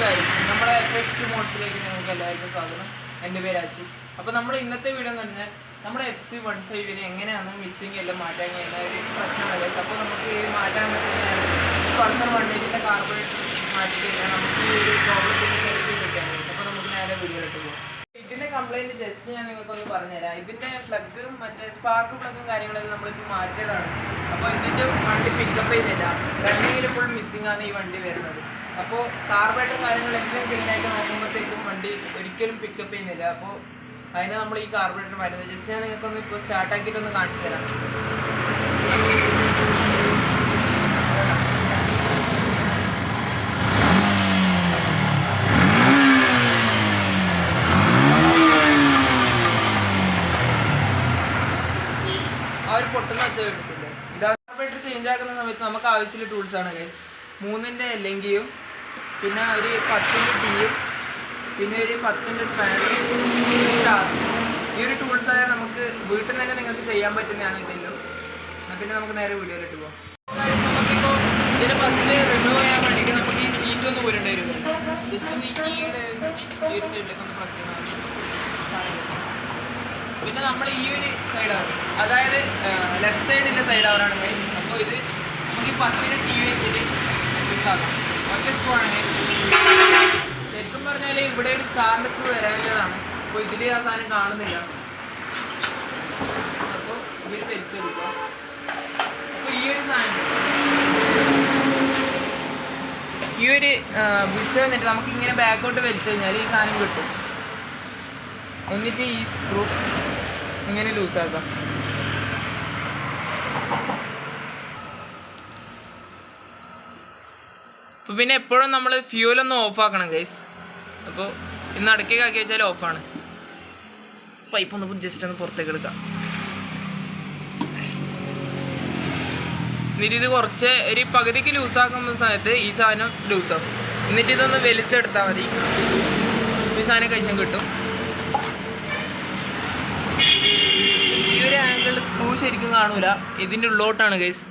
Guys, നമ്മുടെ FX മോഡ്സിലേക്ക് നിങ്ങൾക്ക് എല്ലാവർക്കും സ്വാഗതം. എൻ്റെ പേര് ആശു. അപ്പോൾ നമ്മൾ ഇന്നത്തെ വീഡിയോ എന്ന് പറഞ്ഞാൽ നമ്മുടെ FC15 എങ്ങനെയാണ് മിസ്സിങ് എല്ലാം മാറ്റാൻ കഴിയുന്ന ഒരു പ്രശ്നമാണ് ഗൈസ്. അപ്പോൾ നമുക്ക് ഈ മാറ്റാൻ പറ്റുന്നതാണ് ഈ പൾസർ 180 കാർബറേറ്റർ മാറ്റി കഴിഞ്ഞാൽ നമുക്ക് ഈ ഒരു പ്രോബ്ലത്തിന് സെറ്റ് കിട്ടാൻ കഴിയും. അപ്പോൾ നമുക്ക് നേരെ വീഡിയോയിലോട്ട് പോകാം. ഇതിൻ്റെ കംപ്ലയിൻറ്റ് ജസ്റ്റ് ഞാൻ നിങ്ങൾക്കൊന്ന് പറഞ്ഞുതരാം. ഇതിൻ്റെ പ്ലഗും മറ്റേ സ്പാർക്ക് പ്ലഗും കാര്യങ്ങളെല്ലാം നമ്മളിപ്പോൾ മാറ്റിയതാണ്. അപ്പോൾ ഇതിൻ്റെ വണ്ടി പിക്കപ്പ് ചെയ്യുന്നില്ല, റണ്ണിങ്ങിൽ ഫുൾ മിസ്സിംഗ് ആണ് ഈ വണ്ടി വരുന്നത്. അപ്പോൾ കാർബറേറ്ററും കാര്യങ്ങളെല്ലാം ക്ലീനായിട്ട് നോക്കുമ്പോഴത്തേക്കും വണ്ടി ഒരിക്കലും പിക്കപ്പ് ചെയ്യുന്നില്ല. അപ്പോൾ അതിന് നമ്മൾ ഈ കാർബറേറ്റർ മാറ്റുന്നത്. ജസ്റ്റ് ഞാൻ നിങ്ങൾക്കൊന്ന് ഇപ്പോൾ സ്റ്റാർട്ടാക്കിയിട്ടൊന്ന് കാണിച്ചു തരാം. ആ ഒരു പൊട്ടുന്ന വെച്ച എടുത്തില്ല. ഇതാണ് കാർബറേറ്റർ ചേഞ്ച് ആക്കുന്ന സമയത്ത് നമുക്ക് ആവശ്യമുള്ള ടൂൾസാണ് ഗൈസ്. 3ന്റെ LNGയും പിന്നെ ഒരു 10ന്റെ ടീയും പിന്നെ ഒരു 10ന്റെ സ്പാനറും സ്റ്റാർ. ഈ ഒരു ടൂൾസ് ആയാൽ നമുക്ക് വീട്ടിൽ തന്നെ നിങ്ങൾക്ക് ചെയ്യാൻ പറ്റുന്നതാണ് ഇതെല്ലാം. പിന്നെ നമുക്ക് നേരെ വീഡിയോയിലിട്ട് പോകാം. നമുക്കിപ്പോൾ ഇതിന് ഫസ്റ്റ് റിമൂവ് ചെയ്യാൻ വേണ്ടിയിട്ട് നമുക്ക് ഈ സീറ്റ് ഒന്ന് ഊരേണ്ടി വരും. ജസ്റ്റ് ഒന്ന് ഈ കീയുടെ ഈ ഒരു സൈഡിലേക്ക് ഒന്ന് പ്രസ് ചെയ്യണം. പിന്നെ നമ്മൾ ഈ ഒരു സൈഡ് ആവും, അതായത് ലെഫ്റ്റ് സൈഡിൻ്റെ സൈഡ് ആവറാണ് ഗൈസ്. അപ്പോൾ ഇത് നമുക്ക് ഈ 10ന്റെ ടീ വെച്ചിട്ട് യൂസാക്കാം. ഒറ്റ സ്ക്രൂ ആണെങ്കിൽ ശരിക്കും പറഞ്ഞാൽ ഇവിടെ ഒരു സ്റ്റാറിൻ്റെ സ്ക്രൂ വരാനുള്ളതാണ്. അപ്പോൾ ഇതിൽ ആ സാധനം കാണുന്നില്ല. അപ്പോൾ ഇതിൽ വലിച്ചെടുക്കുക. അപ്പോൾ ഈ ഒരു സാധനം ഈ ഒരു ബുഷ് വന്നിട്ട് നമുക്കിങ്ങനെ ബാക്കോട്ട് വലിച്ചു കഴിഞ്ഞാൽ ഈ സാധനം കിട്ടും. എന്നിട്ട് ഈ സ്ക്രൂ ഇങ്ങനെ ലൂസാക്കാം. അപ്പോൾ പിന്നെ എപ്പോഴും നമ്മൾ ഫ്യൂലൊന്ന് ഓഫാക്കണം ഗൈസ്. അപ്പോൾ ഇന്ന് അടക്കേക്ക് ആക്കി വെച്ചാൽ ഓഫാണ്. പൈപ്പ് ഒന്ന് ജസ്റ്റ് ഒന്ന് പുറത്തേക്ക് എടുക്കാം. എന്നിട്ട് ഇത് കുറച്ച് ഒരു പകുതിക്ക് ലൂസാക്കുന്ന സമയത്ത് ഈ സാധനം ലൂസാവും. എന്നിട്ട് ഇതൊന്ന് വലിച്ചെടുത്താൽ മതി. ഈ സാധനം കഴിച്ചാൽ കിട്ടും. ഈ ഒരു ആംഗിളിൽ സ്ക്രൂ ശരിക്കും കാണൂല, ഇതിൻ്റെ ഉള്ളോട്ടാണ് ഗൈസ്.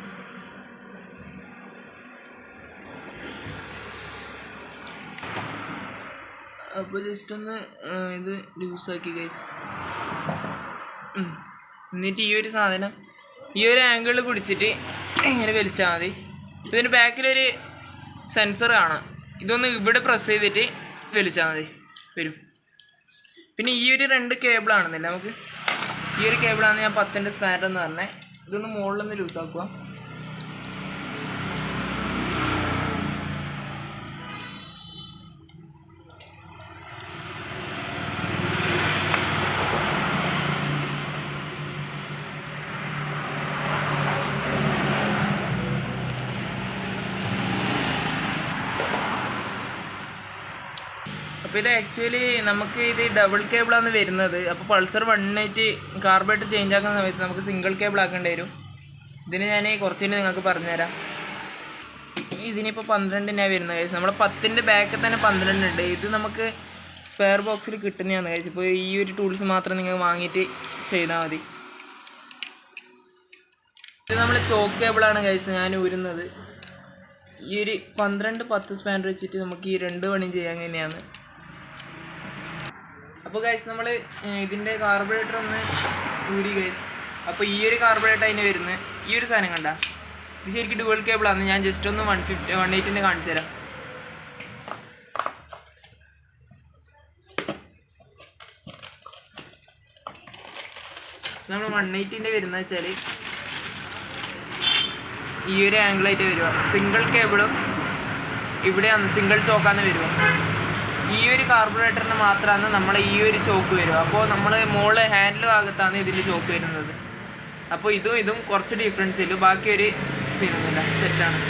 അപ്പോൾ ജസ്റ്റ് ഒന്ന് ഇത് ലൂസാക്കി ഗൈസ്. എന്നിട്ട് ഈ ഒരു സാധനം ഈ ഒരു ആംഗിളിൽ പിടിച്ചിട്ട് ഇങ്ങനെ വലിച്ചാൽ മതി. ഇതിൻ്റെ ബാക്കിലൊരു സെൻസർ കാണാം, ഇതൊന്ന് ഇവിടെ പ്രസ് ചെയ്തിട്ട് വലിച്ചാൽ മതി, വരും. പിന്നെ ഈ ഒരു 2 കേബിളാണെന്നില്ല, നമുക്ക് ഈ ഒരു കേബിളാണ് ഞാൻ 10ന്റെ സ്പാനർ എന്ന് പറഞ്ഞത്. ഇതൊന്ന് മുകളിൽ നിന്ന് ലൂസാക്കുക. അപ്പോൾ ഇത് ആക്ച്വലി നമുക്ക് ഇത് ഡബിൾ കേബിളാണ് വരുന്നത്. അപ്പോൾ പൾസർ 180 കാർബറേറ്റർ ചേഞ്ച് ആക്കുന്ന സമയത്ത് നമുക്ക് സിംഗിൾ കേബിൾ ആക്കേണ്ടി വരും. ഇതിന് ഞാൻ കുറച്ചുകൂടി നിങ്ങൾക്ക് പറഞ്ഞുതരാം. ഇതിനിപ്പോൾ 12നാണ് വരുന്നത് കഴിച്ച്. നമ്മുടെ 10ന്റെ ബാക്കിൽ തന്നെ 12 ഉണ്ട്. ഇത് നമുക്ക് സ്പെയർ ബോക്സിൽ കിട്ടുന്നതാണ് കഴിച്ച്. ഇപ്പോൾ ഈ ഒരു ടൂൾസ് മാത്രം നിങ്ങൾ വാങ്ങിയിട്ട് ചെയ്താൽ മതി. ഇത് നമ്മൾ ചോക്ക് കേബിളാണ് കഴിച്ച് ഞാൻ ഊരുന്നത്. ഈ ഒരു 12-10 സ്പാനർ വെച്ചിട്ട് നമുക്ക് ഈ 2 പണിയും ചെയ്യാൻ തന്നെയാണ്. അപ്പോൾ ഗൈസ് നമ്മൾ ഇതിൻ്റെ കാർബറേറ്റർ ഒന്ന് ഊരി ഗൈസ്. അപ്പോൾ ഈ ഒരു കാർബറേറ്റർ അതിന് വരുന്നത് ഈ ഒരു സാധനം കണ്ട, ഇത് ശരിക്കും ഡുവൽ കേബിളാണ്. ഞാൻ ജസ്റ്റ് ഒന്ന് 180ൻ്റെ കാണിച്ചു തരാം. നമ്മൾ 180ൻ്റെ വരുന്നത് വെച്ചാൽ ഈ ഒരു ആംഗിളായിട്ട് വരിക. സിംഗിൾ കേബിളും ഇവിടെയാണ് സിംഗിൾ ചോക്കാന്ന് വരിക. ഈ ഒരു കാർബറേറ്ററിന് മാത്രമാണ് നമ്മൾ ഈ ഒരു ചോക്ക് വരിക. അപ്പോൾ നമ്മൾ മോള് ഹാൻഡിൽ ഭാഗത്താണ് ഇതിൻ്റെ ചോക്ക് വരുന്നത്. അപ്പോൾ ഇതും കുറച്ച് ഡിഫറൻസ് ഇല്ല, ബാക്കി ഒരു സീനൊന്നുമില്ല, സെറ്റാണ്.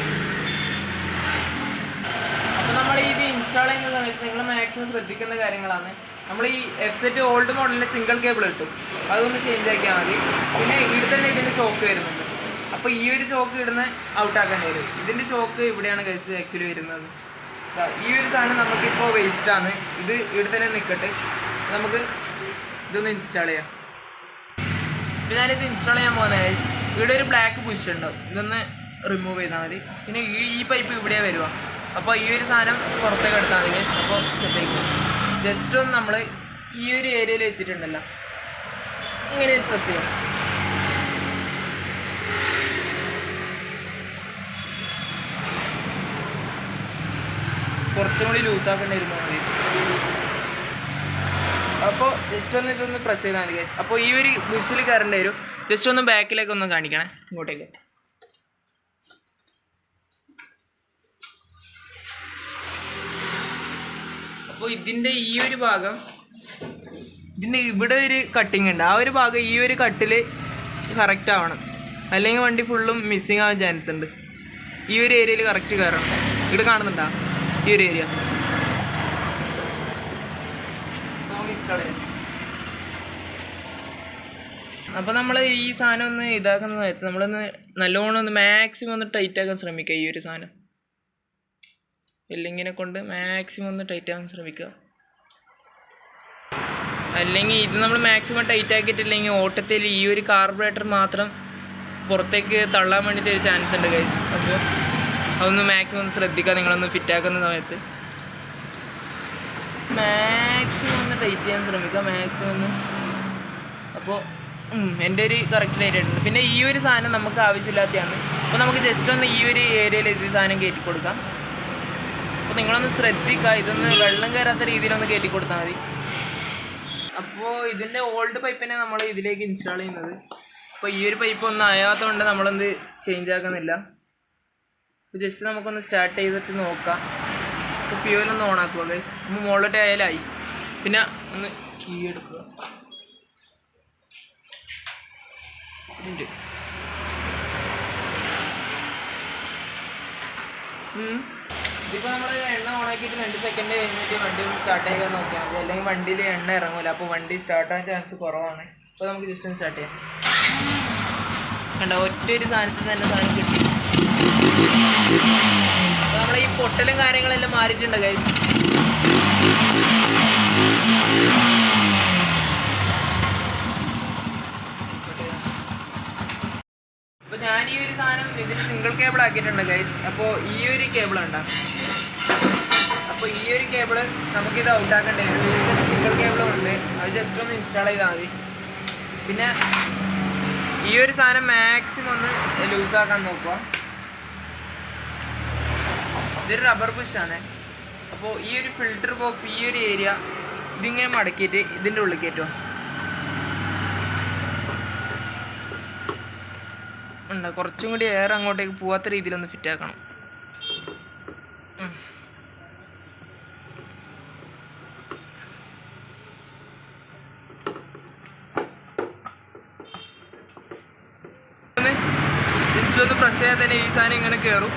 അപ്പോൾ നമ്മൾ ഇത് ഇൻസ്റ്റാൾ ചെയ്യുന്ന സമയത്ത് നിങ്ങൾ മാക്സിമം ശ്രദ്ധിക്കേണ്ട കാര്യങ്ങളാണ്. നമ്മൾ ഈ FZ ഓൾഡ് മോഡലിൻ്റെ സിംഗിൾ കേബിൾ കിട്ടും, അതൊന്ന് ചേഞ്ച് ആക്കിയാൽ മതി. പിന്നെ ഇവിടെ തന്നെ ഇതിൻ്റെ ചോക്ക് വരുന്നുണ്ട്. അപ്പോൾ ഈ ഒരു ചോക്ക് ഇടുന്ന ഔട്ടാക്കേണ്ടി വരും. ഇതിൻ്റെ ചോക്ക് ഇവിടെയാണ് കഴിച്ച് ആക്ച്വലി വരുന്നത്. ഈ ഒരു സാധനം നമുക്കിപ്പോൾ വേസ്റ്റാണ്. ഇത് ഇവിടെ തന്നെ നിൽക്കട്ടെ, നമുക്ക് ഇതൊന്ന് ഇൻസ്റ്റാൾ ചെയ്യാം. ഇപ്പോൾ ഞാനിത് ഇൻസ്റ്റാൾ ചെയ്യാൻ പോകുന്നത് ഇവിടെ ഒരു ബ്ലാക്ക് പുഷ് ഉണ്ടാവും, ഇതൊന്ന് റിമൂവ് ചെയ്താൽ മതി. പിന്നെ ഈ പൈപ്പ് ഇവിടെയാണ് വരിക. അപ്പോൾ ഈ ഒരു സാധനം പുറത്തേക്ക് എടുത്താൽ മതി ഗൈസ്. അപ്പോൾ സെറ്റായിരിക്കും. ജസ്റ്റ് ഒന്ന് നമ്മൾ ഈ ഒരു ഏരിയയിൽ വെച്ചിട്ടുണ്ടല്ലോ, ഇങ്ങനെ പ്രസ് ചെയ്യാം. കുറച്ചും കൂടി ലൂസാക്കേണ്ടി വരുമ്പോൾ മതി. അപ്പോൾ ജസ്റ്റ് ഒന്ന് ഇതൊന്ന് പ്രസ് ചെയ്താൽ മതി ഗൈസ്. അപ്പോൾ ഈ ഒരു ബുഷിൽ കയറേണ്ടി വരും. ജസ്റ്റ് ഒന്ന് ബാക്കിലേക്ക് ഒന്ന് കാണിക്കണേ, ഇങ്ങോട്ടേക്ക്. അപ്പോൾ ഇതിൻ്റെ ഈ ഒരു ഭാഗം, ഇതിൻ്റെ ഇവിടെ ഒരു കട്ടിങ് ഉണ്ട്, ആ ഒരു ഭാഗം ഈ ഒരു കട്ടിൽ കറക്റ്റ് ആവണം, അല്ലെങ്കിൽ വണ്ടി ഫുള്ളും മിസ്സിങ് ആവാൻ ചാൻസ് ഉണ്ട്. ഈ ഒരു ഏരിയയിൽ കറക്റ്റ് കയറണം. ഇവിടെ കാണുന്നുണ്ടോ ഈ ഒരു ഏരിയ? നമുക്ക് ഇൻസ്റ്റാൾ ചെയ്യാം. അപ്പോൾ നമ്മൾ ഈ സാധനം ഒന്ന് ഇതാക്കുന്ന സമയത്ത് നമ്മളൊന്ന് നല്ലോണം ഒന്ന് മാക്സിമം ഒന്ന് ടൈറ്റ് ആക്കാൻ ശ്രമിക്കുക. ഈ ഒരു സാധനം എല്ലിങ്ങനെ കൊണ്ട് മാക്സിമം ഒന്ന് ടൈറ്റ് ആക്കാൻ ശ്രമിക്കുക. അല്ലെങ്കിൽ ഇത് നമ്മൾ മാക്സിമം ടൈറ്റ് ആക്കിയിട്ടില്ലെങ്കിൽ ഓട്ടത്തിൽ ഈ ഒരു കാർബറേറ്റർ മാത്രം പുറത്തേക്ക് തള്ളാൻ വേണ്ടിയിട്ട് ഒരു ചാൻസ് ഉണ്ട് ഗൈസ്. അപ്പോൾ അതൊന്ന് മാക്സിമം ഒന്ന് ശ്രദ്ധിക്കുക. നിങ്ങളൊന്ന് ഫിറ്റാക്കുന്ന സമയത്ത് മാക്സിമം ഒന്ന് ടൈറ്റ് ചെയ്യാൻ ശ്രമിക്കുക, മാക്സിമം ഒന്ന്. അപ്പോൾ എൻ്റെ ഒരു കറക്റ്റ് ആയിട്ടുണ്ട്. പിന്നെ ഈ ഒരു സാധനം നമുക്ക് ആവശ്യമില്ലാത്തതാണ്. അപ്പോൾ നമുക്ക് ജസ്റ്റ് ഒന്ന് ഈ ഒരു ഏരിയയിൽ ഇത് സാധനം കയറ്റി കൊടുക്കാം. അപ്പോൾ നിങ്ങളൊന്ന് ശ്രദ്ധിക്കുക, ഇതൊന്ന് വെള്ളം കയറാത്ത രീതിയിലൊന്ന് കയറ്റി കൊടുത്താൽ മതി. അപ്പോൾ ഇതിൻ്റെ ഓൾഡ് പൈപ്പിനെ നമ്മൾ ഇതിലേക്ക് ഇൻസ്റ്റാൾ ചെയ്യുന്നത്. അപ്പോൾ ഈ ഒരു പൈപ്പ് ഒന്നും ആയാത്തതുകൊണ്ട് നമ്മളൊന്ന് ചേഞ്ച് ആക്കുന്നില്ല. അപ്പോൾ ജസ്റ്റ് നമുക്കൊന്ന് സ്റ്റാർട്ട് ചെയ്തിട്ട് നോക്കാം. അപ്പോൾ ഫ്യൂലൊന്ന് ഓൺ ആക്കുക ഗൈസ്. നമ്മൾ മുകളിലോട്ട് ആയാലായി. പിന്നെ ഒന്ന് കീ എടുക്കുക. ഇതിപ്പോൾ നമ്മൾ എണ്ണ ഓണാക്കിയിട്ട് 2 സെക്കൻഡ് കഴിഞ്ഞിട്ട് വണ്ടി ഒന്ന് സ്റ്റാർട്ട് ചെയ്യാൻ നോക്കിയാൽ മതി. അല്ലെങ്കിൽ വണ്ടിയിൽ എണ്ണ ഇറങ്ങില്ല, അപ്പോൾ വണ്ടി സ്റ്റാർട്ടാകാൻ ചാൻസ് കുറവാണ്. അപ്പോൾ നമുക്ക് ജസ്റ്റ് ഒന്ന് സ്റ്റാർട്ട് ചെയ്യാം. കണ്ടോ, ഒറ്റ ഒരു സാധനത്തിൽ തന്നെ സാധനം കിട്ടി. അപ്പോൾ നമ്മുടെ ഈ പൊട്ടലും കാര്യങ്ങളെല്ലാം മാറിയിട്ടുണ്ട് ഗൈസ്. അപ്പോൾ ഞാൻ ഈ ഒരു സാധനം ഇതിന് സിംഗിൾ കേബിൾ ആക്കിയിട്ടുണ്ട് ഗൈസ്. അപ്പോൾ ഈ ഒരു കേബിൾ ഉണ്ടാകും. അപ്പോൾ ഈ ഒരു കേബിള് നമുക്കിത് ഔട്ടാക്കേണ്ടി വരും. ഇതിന് സിംഗിൾ കേബിളും ഉണ്ട്, അത് ജസ്റ്റ് ഒന്ന് ഇൻസ്റ്റാൾ ചെയ്താൽ മതി. പിന്നെ ഈ ഒരു സാധനം മാക്സിമം ഒന്ന് ലൂസാക്കാൻ നോക്കുക. ഇതൊരു റബ്ബർ പുഷാണ്. അപ്പോൾ ഈ ഒരു ഫിൽറ്റർ ബോക്സ്, ഈ ഒരു ഏരിയ ഇതിങ്ങനെ മടക്കിയിട്ട് ഇതിൻ്റെ ഉള്ളിൽ കയറ്റുക. ഉണ്ട്, കുറച്ചും കൂടി എയർ അങ്ങോട്ടേക്ക് പോവാത്ത രീതിയിലൊന്ന് ഫിറ്റ് ആക്കണം. ജസ്റ്റ് ഒന്ന് പ്രസ് ചെയ്താൽ തന്നെ ഈ സാധനം ഇങ്ങനെ കയറും.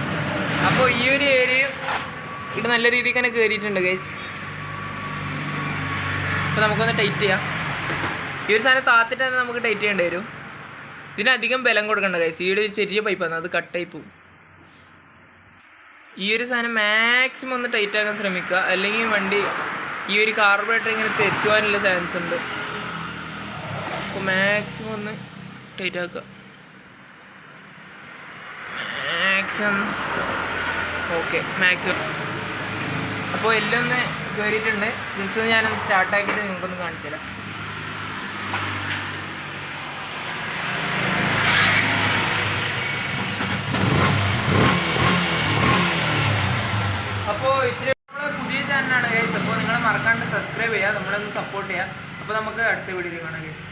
അപ്പോൾ ഈ ഒരു ഏരിയയും ഇവിടെ നല്ല രീതിക്ക് തന്നെ കയറിയിട്ടുണ്ട് ഗൈസ്. അപ്പോൾ നമുക്കൊന്ന് ടൈറ്റ് ചെയ്യാം. ഈ ഒരു സാധനം താത്തിട്ട് തന്നെ നമുക്ക് ടൈറ്റ് ചെയ്യേണ്ടി വരും. ഇതിനധികം ബലം കൊടുക്കണ്ട ഗൈസ്. ഈ ഒരു ചെറിയ പൈപ്പാണ്, അത് കട്ടായി പോകും. ഈ ഒരു സാധനം മാക്സിമം ഒന്ന് ടൈറ്റ് ആക്കാൻ ശ്രമിക്കുക, അല്ലെങ്കിൽ വണ്ടി ഈ ഒരു കാർബറേറ്റർ ഇങ്ങനെ തെറിച്ചു പോകാനുള്ള ചാൻസ് ഉണ്ട്. അപ്പോൾ മാക്സിമം ഒന്ന് ടൈറ്റ് ആക്കുക, മാക്സിമം. Okay, maximum. അപ്പോൾ എല്ലാം ഒന്ന് കയറിയിട്ടുണ്ട്. ജസ്റ്റ് ഒന്ന് ഞാനൊന്ന് സ്റ്റാർട്ടാക്കിയിട്ട് നിങ്ങൾക്കൊന്ന് കാണിച്ചു തരാം. അപ്പോൾ ഇത്തിരി നമ്മുടെ പുതിയ ചാനലാണ് ഗൈസ്. അപ്പോൾ നിങ്ങൾ മറക്കാണ്ട് സബ്സ്ക്രൈബ് ചെയ്യുക, നമ്മളൊന്ന് സപ്പോർട്ട് ചെയ്യുക. അപ്പോൾ നമുക്ക് അടുത്ത വീഡിയോയിൽ കാണാം ഗൈസ്.